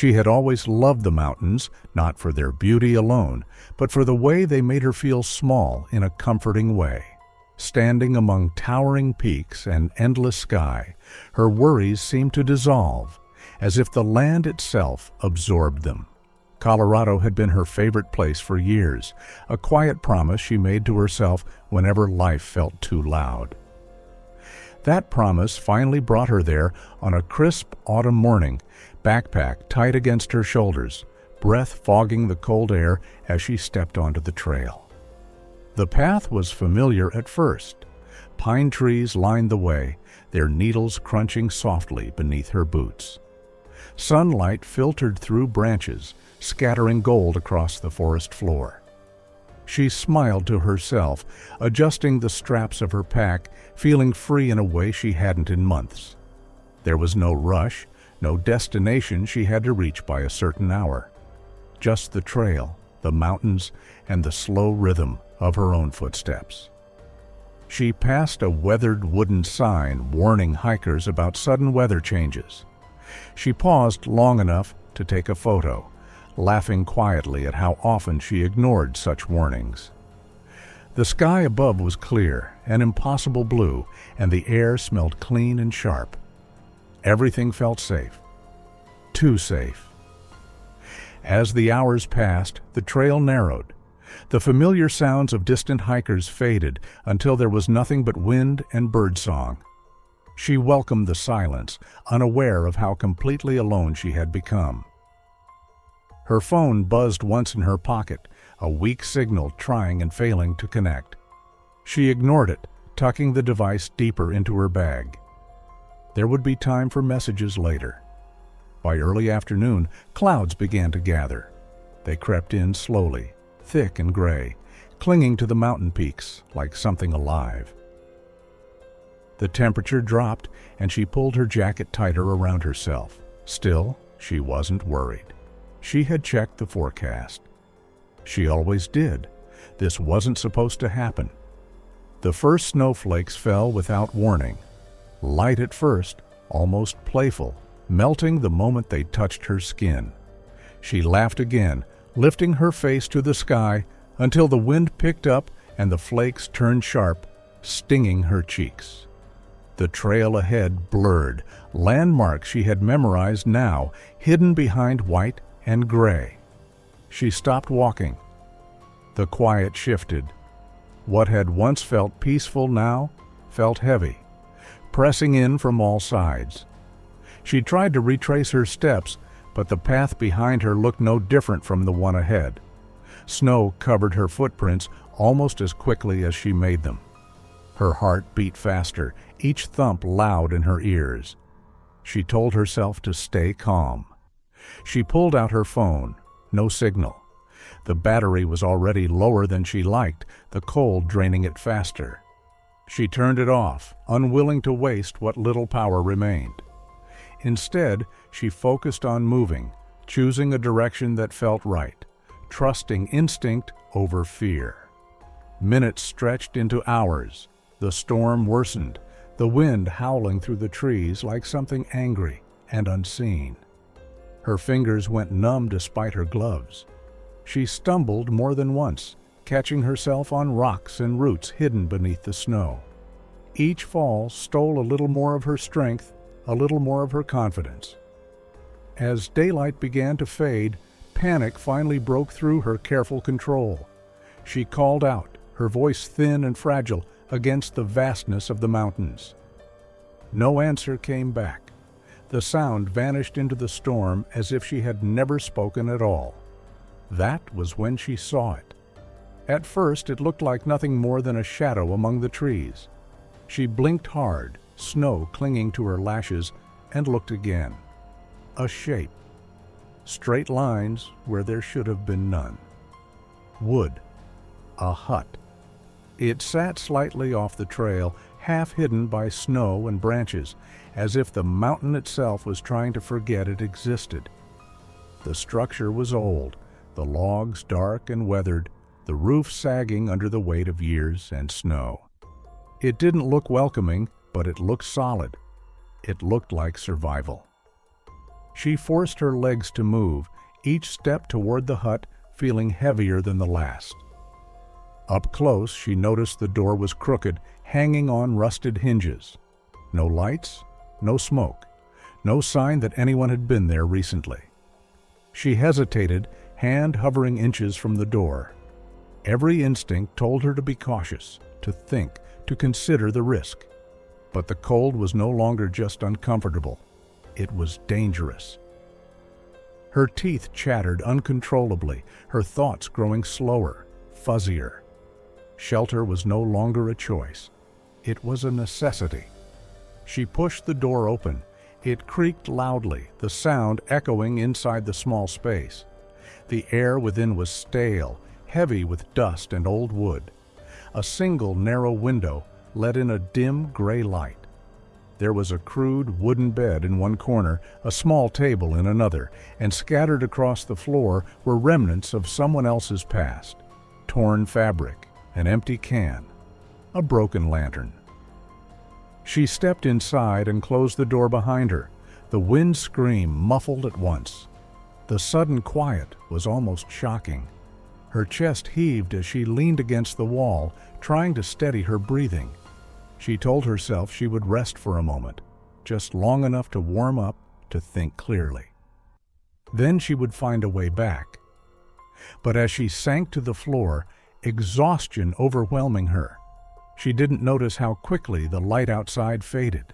She had always loved the mountains, not for their beauty alone, but for the way they made her feel small in a comforting way. Standing among towering peaks and endless sky, her worries seemed to dissolve, as if the land itself absorbed them. Colorado had been her favorite place for years, a quiet promise she made to herself whenever life felt too loud. That promise finally brought her there on a crisp autumn morning, backpack tight against her shoulders, breath fogging the cold air as she stepped onto the trail. The path was familiar at first. Pine trees lined the way, their needles crunching softly beneath her boots. Sunlight filtered through branches, scattering gold across the forest floor. She smiled to herself, adjusting the straps of her pack, feeling free in a way she hadn't in months. There was no rush, no destination she had to reach by a certain hour. Just the trail, the mountains, and the slow rhythm of her own footsteps. She passed a weathered wooden sign warning hikers about sudden weather changes. She paused long enough to take a photo, laughing quietly at how often she ignored such warnings. The sky above was clear, an impossible blue, and the air smelled clean and sharp. Everything felt safe. Too safe. As the hours passed, the trail narrowed. The familiar sounds of distant hikers faded until there was nothing but wind and birdsong. She welcomed the silence, unaware of how completely alone she had become. Her phone buzzed once in her pocket, a weak signal trying and failing to connect. She ignored it, tucking the device deeper into her bag. There would be time for messages later. By early afternoon, clouds began to gather. They crept in slowly, thick and gray, clinging to the mountain peaks like something alive. The temperature dropped, and she pulled her jacket tighter around herself. Still, she wasn't worried. She had checked the forecast. She always did. This wasn't supposed to happen. The first snowflakes fell without warning. Light at first, almost playful, melting the moment they touched her skin. She laughed again, lifting her face to the sky until the wind picked up and the flakes turned sharp, stinging her cheeks. The trail ahead blurred, landmarks she had memorized now hidden behind white and gray. She stopped walking. The quiet shifted. What had once felt peaceful now felt heavy, pressing in from all sides. She tried to retrace her steps, but the path behind her looked no different from the one ahead. Snow covered her footprints almost as quickly as she made them. Her heart beat faster, each thump loud in her ears. She told herself to stay calm. She pulled out her phone. No signal. The battery was already lower than she liked, the cold draining it faster. She turned it off, unwilling to waste what little power remained. Instead, she focused on moving, choosing a direction that felt right, trusting instinct over fear. Minutes stretched into hours. The storm worsened, the wind howling through the trees like something angry and unseen. Her fingers went numb despite her gloves. She stumbled more than once, catching herself on rocks and roots hidden beneath the snow. Each fall stole a little more of her strength, a little more of her confidence. As daylight began to fade, panic finally broke through her careful control. She called out, her voice thin and fragile against the vastness of the mountains. No answer came back. The sound vanished into the storm as if she had never spoken at all. That was when she saw it. At first, it looked like nothing more than a shadow among the trees. She blinked hard, snow clinging to her lashes, and looked again. A shape. Straight lines where there should have been none. Wood. A hut. It sat slightly off the trail, half hidden by snow and branches, as if the mountain itself was trying to forget it existed. The structure was old, the logs dark and weathered, the roof sagging under the weight of years and snow. It didn't look welcoming, but it looked solid. It looked like survival. She forced her legs to move, each step toward the hut feeling heavier than the last. Up close, she noticed the door was crooked, hanging on rusted hinges. No lights, no smoke, no sign that anyone had been there recently. She hesitated, hand hovering inches from the door. Every instinct told her to be cautious, to think, to consider the risk. But the cold was no longer just uncomfortable. It was dangerous. Her teeth chattered uncontrollably, her thoughts growing slower, fuzzier. Shelter was no longer a choice. It was a necessity. She pushed the door open. It creaked loudly, the sound echoing inside the small space. The air within was stale, heavy with dust and old wood. A single narrow window let in a dim gray light. There was a crude wooden bed in one corner, a small table in another, and scattered across the floor were remnants of someone else's past. Torn fabric, an empty can, a broken lantern. She stepped inside and closed the door behind her, the wind scream muffled at once. The sudden quiet was almost shocking. Her chest heaved as she leaned against the wall, trying to steady her breathing. She told herself she would rest for a moment, just long enough to warm up, to think clearly. Then she would find a way back. But as she sank to the floor, exhaustion overwhelming her, she didn't notice how quickly the light outside faded.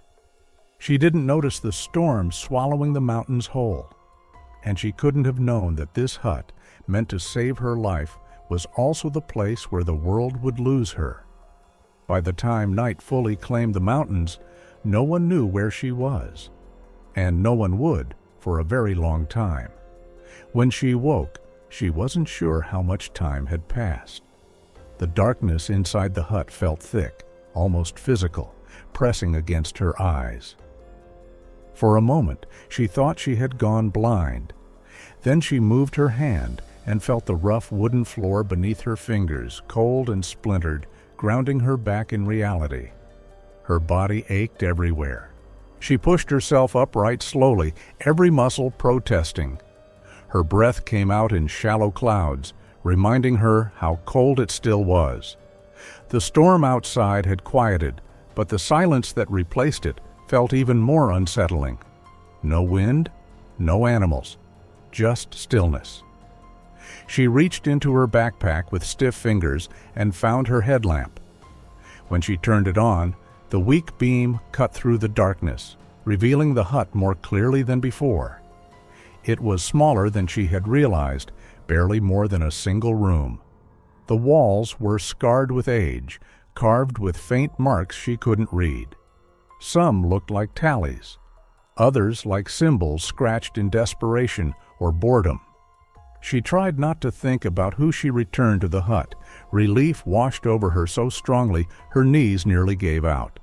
She didn't notice the storm swallowing the mountains whole. And she couldn't have known that this hut, meant to save her life, was also the place where the world would lose her. By the time night fully claimed the mountains, no one knew where she was. And no one would for a very long time. When she woke, she wasn't sure how much time had passed. The darkness inside the hut felt thick, almost physical, pressing against her eyes. For a moment, she thought she had gone blind. Then she moved her hand and felt the rough wooden floor beneath her fingers, cold and splintered, grounding her back in reality. Her body ached everywhere. She pushed herself upright slowly, every muscle protesting. Her breath came out in shallow clouds, reminding her how cold it still was. The storm outside had quieted, but the silence that replaced it felt even more unsettling. No wind, no animals, just stillness. She reached into her backpack with stiff fingers and found her headlamp. When she turned it on, the weak beam cut through the darkness, revealing the hut more clearly than before. It was smaller than she had realized, barely more than a single room. The walls were scarred with age, carved with faint marks she couldn't read. Some looked like tallies, others like symbols scratched in desperation or boredom. She tried not to think about who she returned to the hut. Relief washed over her so strongly her knees nearly gave out.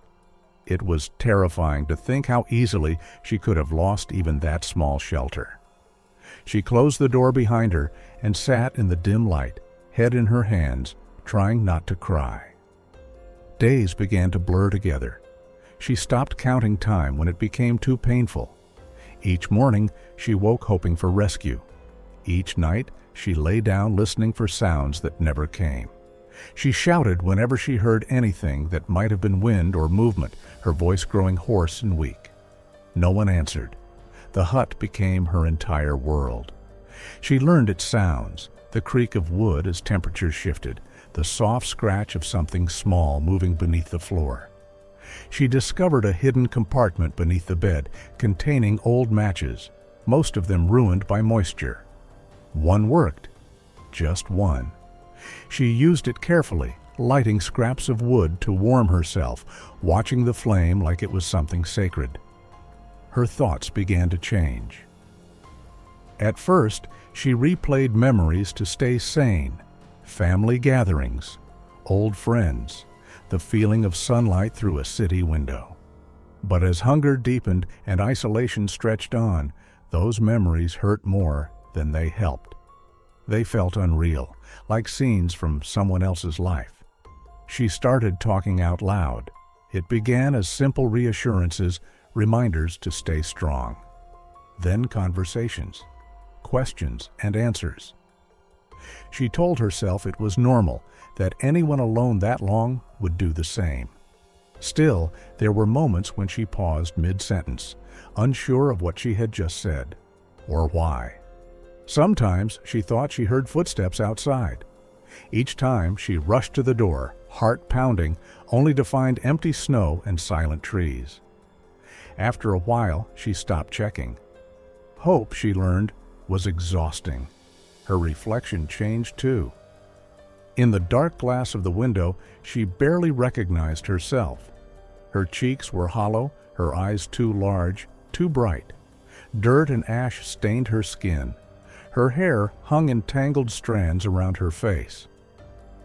It was terrifying to think how easily she could have lost even that small shelter. She closed the door behind her and sat in the dim light, head in her hands, trying not to cry. Days began to blur together. She stopped counting time when it became too painful. Each morning, she woke hoping for rescue. Each night, she lay down listening for sounds that never came. She shouted whenever she heard anything that might have been wind or movement, her voice growing hoarse and weak. No one answered. The hut became her entire world. She learned its sounds, the creak of wood as temperatures shifted, the soft scratch of something small moving beneath the floor. She discovered a hidden compartment beneath the bed containing old matches, most of them ruined by moisture. One worked, just one. She used it carefully, lighting scraps of wood to warm herself, watching the flame like it was something sacred. Her thoughts began to change. At first, she replayed memories to stay sane, family gatherings, old friends, the feeling of sunlight through a city window. But as hunger deepened and isolation stretched on, those memories hurt more than they helped. They felt unreal, like scenes from someone else's life. She started talking out loud. It began as simple reassurances, reminders to stay strong. then conversations, questions and answers. She told herself it was normal, that anyone alone that long would do the same. Still, there were moments when she paused mid-sentence, unsure of what she had just said, or why. Sometimes she thought she heard footsteps outside. Each time she rushed to the door, heart pounding, only to find empty snow and silent trees. After a while, she stopped checking. Hope, she learned, was exhausting. Her reflection changed too. In the dark glass of the window, she barely recognized herself. Her cheeks were hollow, her eyes too large, too bright. Dirt and ash stained her skin. Her hair hung in tangled strands around her face.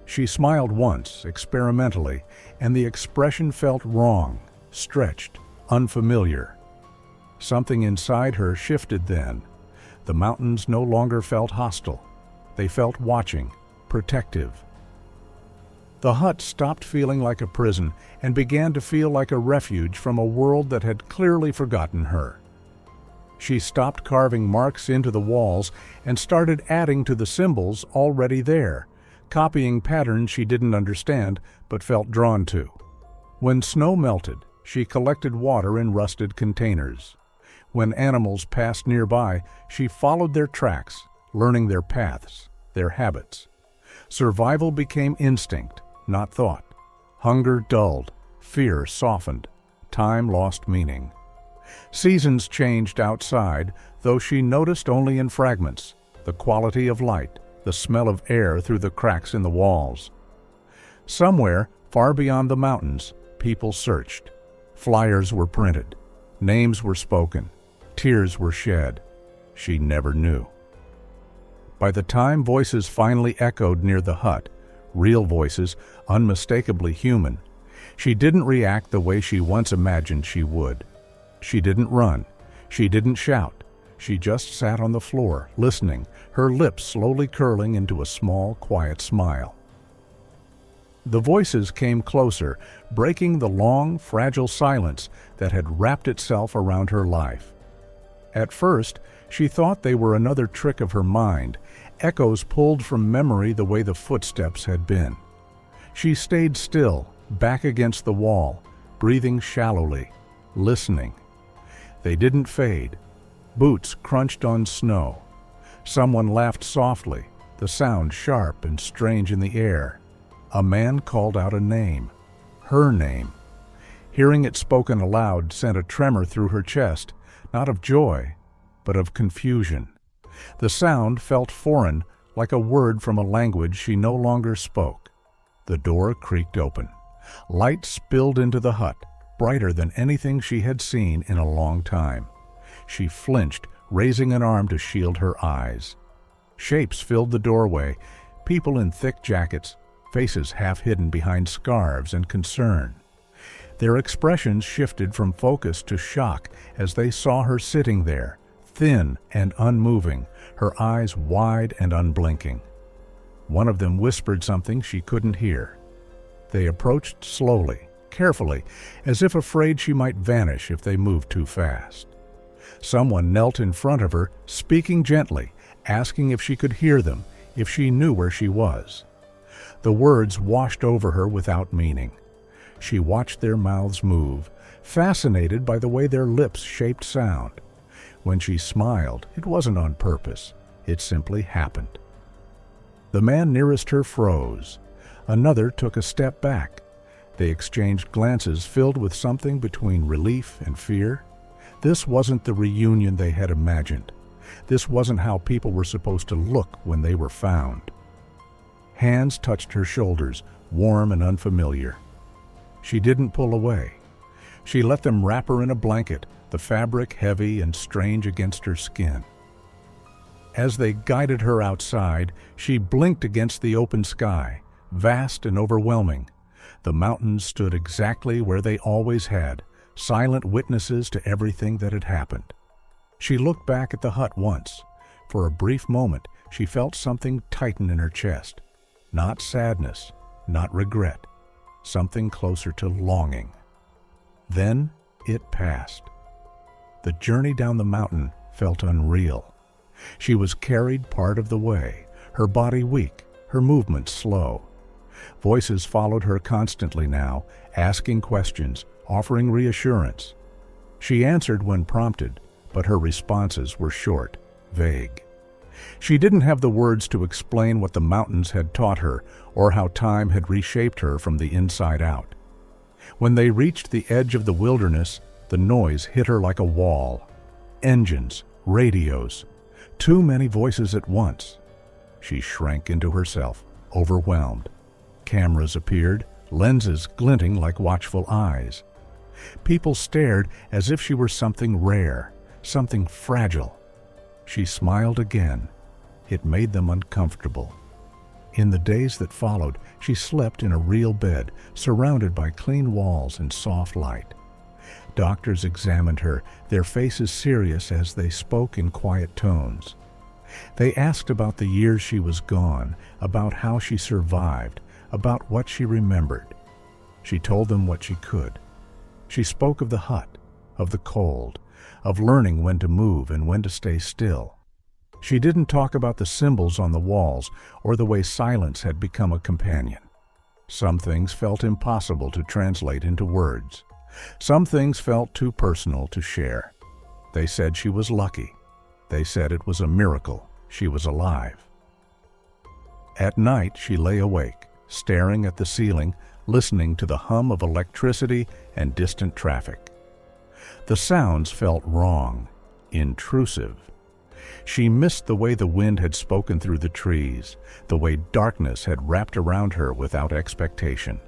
She smiled once, experimentally, and the expression felt wrong, stretched, unfamiliar. Something inside her shifted then. The mountains no longer felt hostile. They felt watching, protective. The hut stopped feeling like a prison and began to feel like a refuge from a world that had clearly forgotten her. She stopped carving marks into the walls and started adding to the symbols already there, copying patterns she didn't understand but felt drawn to. When snow melted, she collected water in rusted containers. When animals passed nearby, she followed their tracks, learning their paths, their habits. Survival became instinct, not thought. Hunger dulled, fear softened, time lost meaning. Seasons changed outside, though she noticed only in fragments, the quality of light, the smell of air through the cracks in the walls. Somewhere, far beyond the mountains, people searched. Flyers were printed, names were spoken, tears were shed. She never knew. By the time voices finally echoed near the hut, real voices, unmistakably human, she didn't react the way she once imagined she would. She didn't run. She didn't shout. She just sat on the floor, listening, her lips slowly curling into a small, quiet smile. The voices came closer, breaking the long, fragile silence that had wrapped itself around her life. At first, she thought they were another trick of her mind, echoes pulled from memory the way the footsteps had been. She stayed still, back against the wall, breathing shallowly, listening. They didn't fade. Boots crunched on snow. Someone laughed softly, the sound sharp and strange in the air. A man called out a name, her name. Hearing it spoken aloud sent a tremor through her chest, not of joy, but of confusion. The sound felt foreign, like a word from a language she no longer spoke. The door creaked open. Light spilled into the hut, brighter than anything she had seen in a long time. She flinched, raising an arm to shield her eyes. Shapes filled the doorway, people in thick jackets, faces half hidden behind scarves and concern. Their expressions shifted from focus to shock as they saw her sitting there, thin and unmoving, her eyes wide and unblinking. One of them whispered something she couldn't hear. They approached slowly, carefully, as if afraid she might vanish if they moved too fast. Someone knelt in front of her, speaking gently, asking if she could hear them, if she knew where she was. The words washed over her without meaning. She watched their mouths move, fascinated by the way their lips shaped sound. When she smiled, it wasn't on purpose. It simply happened. The man nearest her froze. Another took a step back. They exchanged glances filled with something between relief and fear. This wasn't the reunion they had imagined. This wasn't how people were supposed to look when they were found. Hands touched her shoulders, warm and unfamiliar. She didn't pull away. She let them wrap her in a blanket, the fabric heavy and strange against her skin. As they guided her outside, she blinked against the open sky, vast and overwhelming. The mountains stood exactly where they always had, silent witnesses to everything that had happened. She looked back at the hut once. For a brief moment, she felt something tighten in her chest. Not sadness, not regret, something closer to longing. Then it passed. The journey down the mountain felt unreal. She was carried part of the way, her body weak, her movements slow. Voices followed her constantly now, asking questions, offering reassurance. She answered when prompted, but her responses were short, vague. She didn't have the words to explain what the mountains had taught her or how time had reshaped her from the inside out. When they reached the edge of the wilderness, the noise hit her like a wall. Engines, radios, too many voices at once. She shrank into herself, overwhelmed. Cameras appeared, lenses glinting like watchful eyes. People stared as if she were something rare, something fragile. She smiled again. It made them uncomfortable. In the days that followed, she slept in a real bed, surrounded by clean walls and soft light. Doctors examined her, their faces serious as they spoke in quiet tones. They asked about the years she was gone, about how she survived, about what she remembered. She told them what she could. She spoke of the hut, of the cold, of learning when to move and when to stay still. She didn't talk about the symbols on the walls or the way silence had become a companion. Some things felt impossible to translate into words. Some things felt too personal to share. They said she was lucky. They said it was a miracle she was alive. At night she lay awake, staring at the ceiling, listening to the hum of electricity and distant traffic. The sounds felt wrong, intrusive. She missed the way the wind had spoken through the trees, the way darkness had wrapped around her without expectation.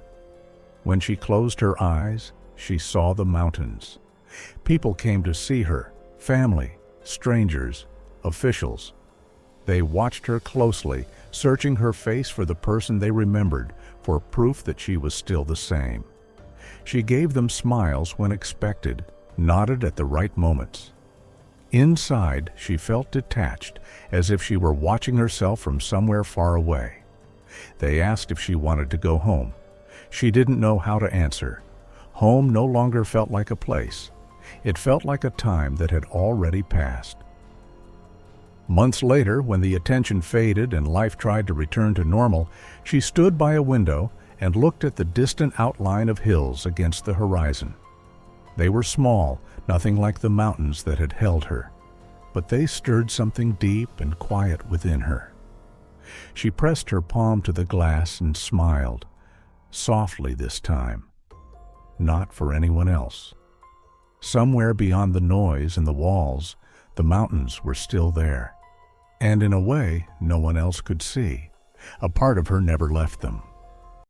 When she closed her eyes, she saw the mountains. People came to see her, family, strangers, officials. They watched her closely, searching her face for the person they remembered, for proof that she was still the same. She gave them smiles when expected, nodded at the right moments. Inside, she felt detached, as if she were watching herself from somewhere far away. They asked if she wanted to go home. She didn't know how to answer. Home no longer felt like a place. It felt like a time that had already passed. Months later, when the attention faded and life tried to return to normal, she stood by a window and looked at the distant outline of hills against the horizon. They were small, nothing like the mountains that had held her, but they stirred something deep and quiet within her. She pressed her palm to the glass and smiled, softly this time, not for anyone else. Somewhere beyond the noise and the walls, the mountains were still there, and in a way no one else could see. A part of her never left them.